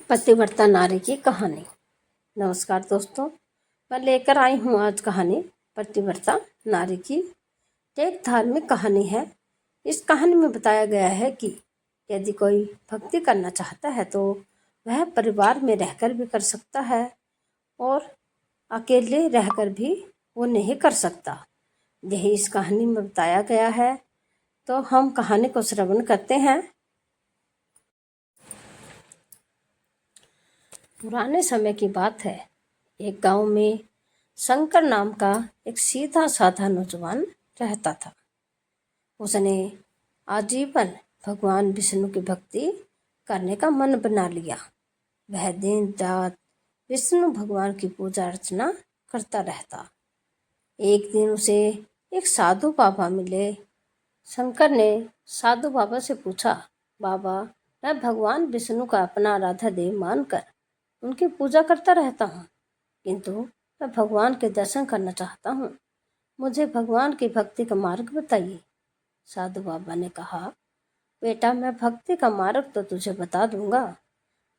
पतिव्रता नारी की कहानी। नमस्कार दोस्तों, मैं लेकर आई हूँ आज कहानी पतिव्रता नारी की। एक धार्मिक कहानी है। इस कहानी में बताया गया है कि यदि कोई भक्ति करना चाहता है तो वह परिवार में रहकर भी कर सकता है और अकेले रहकर भी वो नहीं कर सकता। यही इस कहानी में बताया गया है। तो हम कहानी को श्रवण करते हैं। पुराने समय की बात है। एक गांव में शंकर नाम का एक सीधा साधा नौजवान रहता था। उसने आजीवन भगवान विष्णु की भक्ति करने का मन बना लिया। वह दिन रात विष्णु भगवान की पूजा अर्चना करता रहता। एक दिन उसे एक साधु बाबा मिले। शंकर ने साधु बाबा से पूछा, बाबा, मैं भगवान विष्णु का अपना आराध्य देव मानकर उनकी पूजा करता रहता हूँ, किंतु मैं भगवान के दर्शन करना चाहता हूँ। मुझे भगवान की भक्ति का मार्ग बताइए। साधु बाबा ने कहा, बेटा, मैं भक्ति का मार्ग तो तुझे बता दूंगा,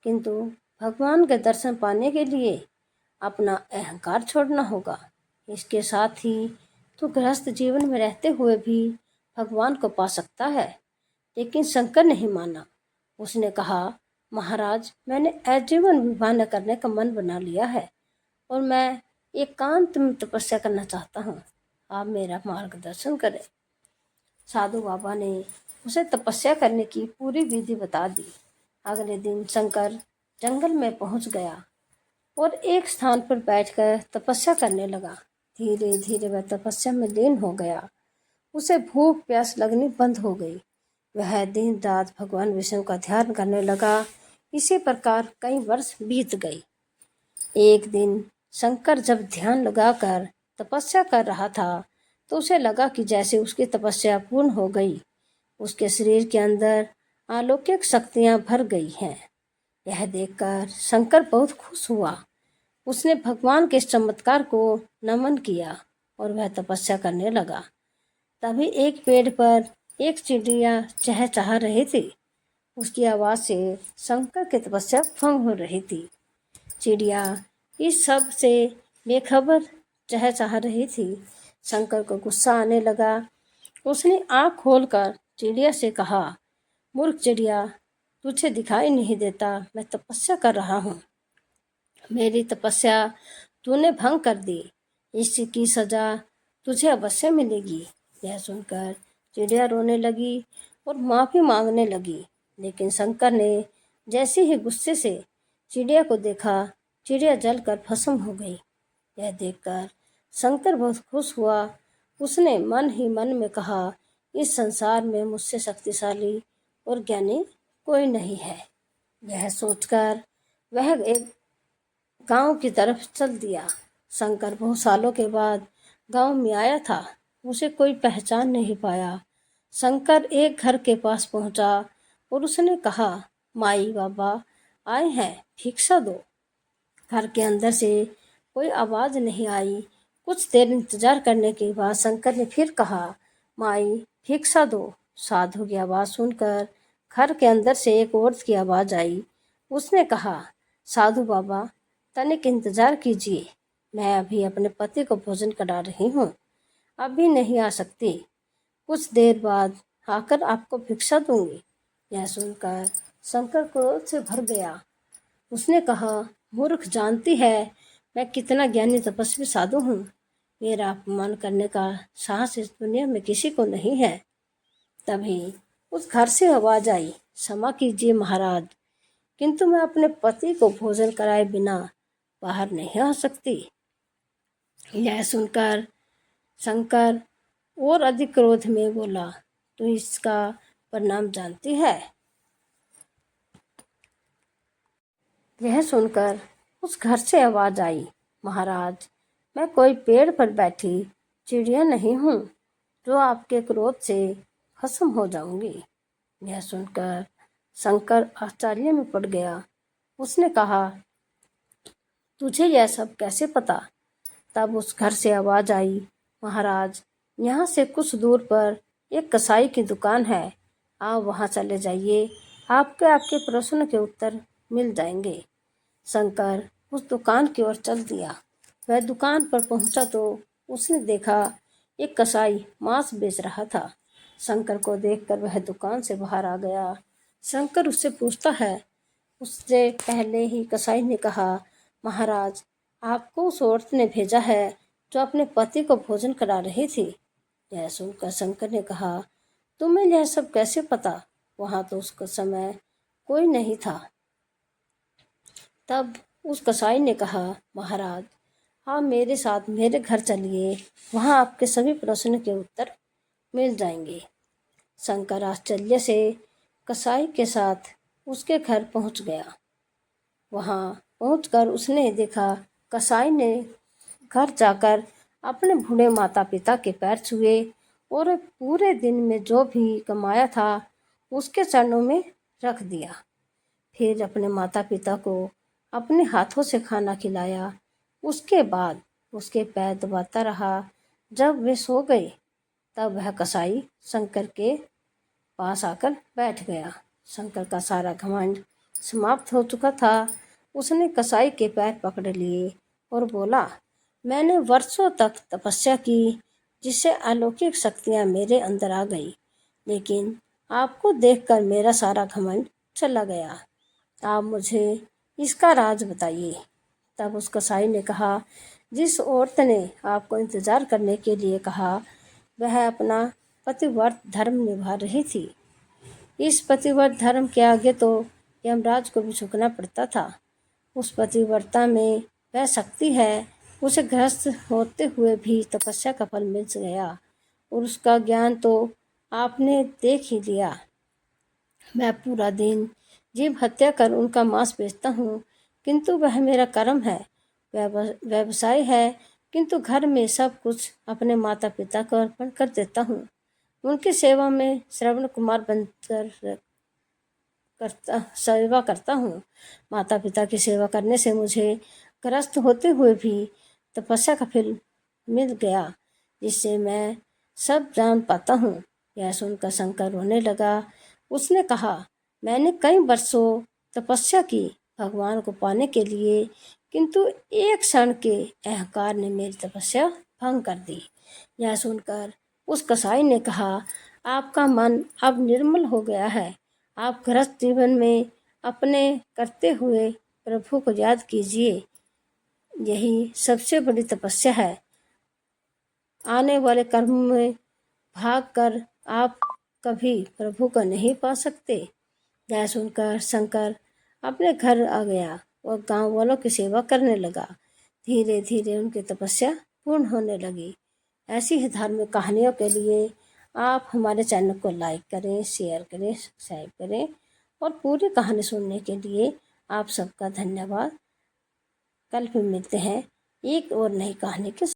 किंतु भगवान के दर्शन पाने के लिए अपना अहंकार छोड़ना होगा। इसके साथ ही तू गृहस्थ जीवन में रहते हुए भी भगवान को पा सकता है। लेकिन शंकर नहीं माना। उसने कहा, महाराज, मैंने आजीवन विवाह न करने का मन बना लिया है और मैं एकांत में तपस्या करना चाहता हूँ। आप मेरा मार्गदर्शन करें। साधु बाबा ने उसे तपस्या करने की पूरी विधि बता दी। अगले दिन शंकर जंगल में पहुंच गया और एक स्थान पर बैठकर तपस्या करने लगा। धीरे धीरे वह तपस्या में लीन हो गया। उसे भूख प्यास लगनी बंद हो गई। वह दिन रात भगवान विष्णु का ध्यान करने लगा। इसी प्रकार कई वर्ष बीत गए। एक दिन शंकर जब ध्यान लगाकर तपस्या कर रहा था तो उसे लगा कि जैसे उसकी तपस्या पूर्ण हो गई। उसके शरीर के अंदर अलौकिक शक्तियां भर गई हैं। यह देखकर शंकर बहुत खुश हुआ। उसने भगवान के इस चमत्कार को नमन किया और वह तपस्या करने लगा। तभी एक पेड़ पर एक चिड़िया चहचहा रही थी। उसकी आवाज़ से शंकर की तपस्या भंग हो रही थी। चिड़िया इस सब से बेखबर चहचहा रही थी। शंकर को गुस्सा आने लगा। उसने आँख खोलकर चिड़िया से कहा, मूर्ख चिड़िया, तुझे दिखाई नहीं देता मैं तपस्या कर रहा हूँ। मेरी तपस्या तूने भंग कर दी। इसकी सजा तुझे अवश्य मिलेगी। यह सुनकर चिड़िया रोने लगी और माफ़ी मांगने लगी। लेकिन शंकर ने जैसे ही गुस्से से चिड़िया को देखा, चिड़िया जलकर भस्म हो गई। यह देखकर शंकर बहुत खुश हुआ। उसने मन ही मन में कहा, इस संसार में मुझसे शक्तिशाली और ज्ञानी कोई नहीं है। यह सोचकर वह एक गांव की तरफ चल दिया। शंकर बहुत सालों के बाद गांव में आया था। उसे कोई पहचान नहीं पाया। शंकर एक घर के पास पहुंचा और उसने कहा, माई बाबा आए हैं, भिक्षा दो। घर के अंदर से कोई आवाज़ नहीं आई। कुछ देर इंतजार करने के बाद शंकर ने फिर कहा, माई भिक्षा दो। साधु की आवाज़ सुनकर घर के अंदर से एक औरत की आवाज़ आई। उसने कहा, साधु बाबा, तनिक इंतजार कीजिए, मैं अभी अपने पति को भोजन करा रही हूँ, अभी नहीं आ सकती। कुछ देर बाद आकर आपको भिक्षा दूंगी। यह सुनकर शंकर क्रोध से भर गया। उसने कहा, मूर्ख, जानती है मैं कितना ज्ञानी तपस्वी साधु हूँ। मेरा अपमान करने का साहस इस दुनिया में किसी को नहीं है। तभी उस घर से आवाज आई, क्षमा कीजिए महाराज, किंतु मैं अपने पति को भोजन कराए बिना बाहर नहीं आ सकती। यह सुनकर शंकर और अधिक क्रोध में बोला, तू इसका परिणाम जानती है? यह सुनकर उस घर से आवाज आई, महाराज, मैं कोई पेड़ पर बैठी चिड़िया नहीं हूँ जो आपके क्रोध से भस्म हो जाऊंगी। यह सुनकर शंकर आश्चर्य में पड़ गया। उसने कहा, तुझे यह सब कैसे पता? तब उस घर से आवाज आई, महाराज, यहाँ से कुछ दूर पर एक कसाई की दुकान है, आप वहाँ चले जाइए, आपके प्रश्न के उत्तर मिल जाएंगे। शंकर उस दुकान की ओर चल दिया। वह दुकान पर पहुंचा तो उसने देखा एक कसाई मांस बेच रहा था। शंकर को देखकर वह दुकान से बाहर आ गया। शंकर उससे पूछता है। उससे पहले ही कसाई ने कहा, महाराज, आपको उस औरत ने भेजा है जो अपने पति को भोजन करा रही थी। यह सुनकर शंकर ने कहा, तुम्हें यह सब कैसे पता? वहां तो उस समय कोई नहीं था। तब उस कसाई ने कहा, महाराज, आप मेरे साथ मेरे घर चलिए, वहां आपके सभी प्रश्नों के उत्तर मिल जाएंगे। शंकर आश्चर्य से कसाई के साथ उसके घर पहुंच गया। वहां पहुंचकर उसने देखा, कसाई ने घर जाकर अपने बूढ़े माता पिता के पैर छुए और पूरे दिन में जो भी कमाया था उसके चरणों में रख दिया। फिर अपने माता पिता को अपने हाथों से खाना खिलाया। उसके बाद उसके पैर दबाता रहा। जब वे सो गए तब वह कसाई शंकर के पास आकर बैठ गया। शंकर का सारा घमंड समाप्त हो चुका था। उसने कसाई के पैर पकड़ लिए और बोला, मैंने वर्षों तक तपस्या की जिससे अलौकिक शक्तियां मेरे अंदर आ गई, लेकिन आपको देखकर मेरा सारा घमंड चला गया। आप मुझे इसका राज बताइए। तब उस कसाई ने कहा, जिस औरत ने आपको इंतजार करने के लिए कहा वह अपना पतिव्रत धर्म निभा रही थी। इस पतिव्रत धर्म के आगे तो यमराज को भी झुकना पड़ता था। उस पतिव्रता में वह शक्ति है। उसे गृहस्थ होते हुए भी तपस्या का फल मिल गया और उसका ज्ञान तो आपने देख ही लिया। मैं पूरा दिन जीव हत्या कर उनका मांस बेचता हूँ, किंतु वह मेरा कर्म है। व्यवसाय है, किंतु घर में सब कुछ अपने माता पिता को अर्पण कर देता हूँ। उनकी सेवा में श्रवण कुमार बनकर सेवा करता हूँ। माता पिता की सेवा करने से मुझे ग्रस्त होते हुए भी तपस्या का फल मिल गया, जिससे मैं सब जान पाता हूँ। यह सुनकर शंकर रोने लगा। उसने कहा, मैंने कई वर्षों तपस्या की भगवान को पाने के लिए, किंतु एक क्षण के अहंकार ने मेरी तपस्या भंग कर दी। यह सुनकर उस कसाई ने कहा, आपका मन अब निर्मल हो गया है। आप गृहस्थ जीवन में अपने करते हुए प्रभु को याद कीजिए। यही सबसे बड़ी तपस्या है। आने वाले कर्म में भाग कर आप कभी प्रभु को नहीं पा सकते। यह सुनकर शंकर अपने घर आ गया और गांव वालों की सेवा करने लगा। धीरे धीरे उनकी तपस्या पूर्ण होने लगी। ऐसी ही धार्मिक कहानियों के लिए आप हमारे चैनल को लाइक करें, शेयर करें, सब्सक्राइब करें और पूरी कहानी सुनने के लिए आप सबका धन्यवाद। कल फिर मिलते हैं एक और नई कहानी के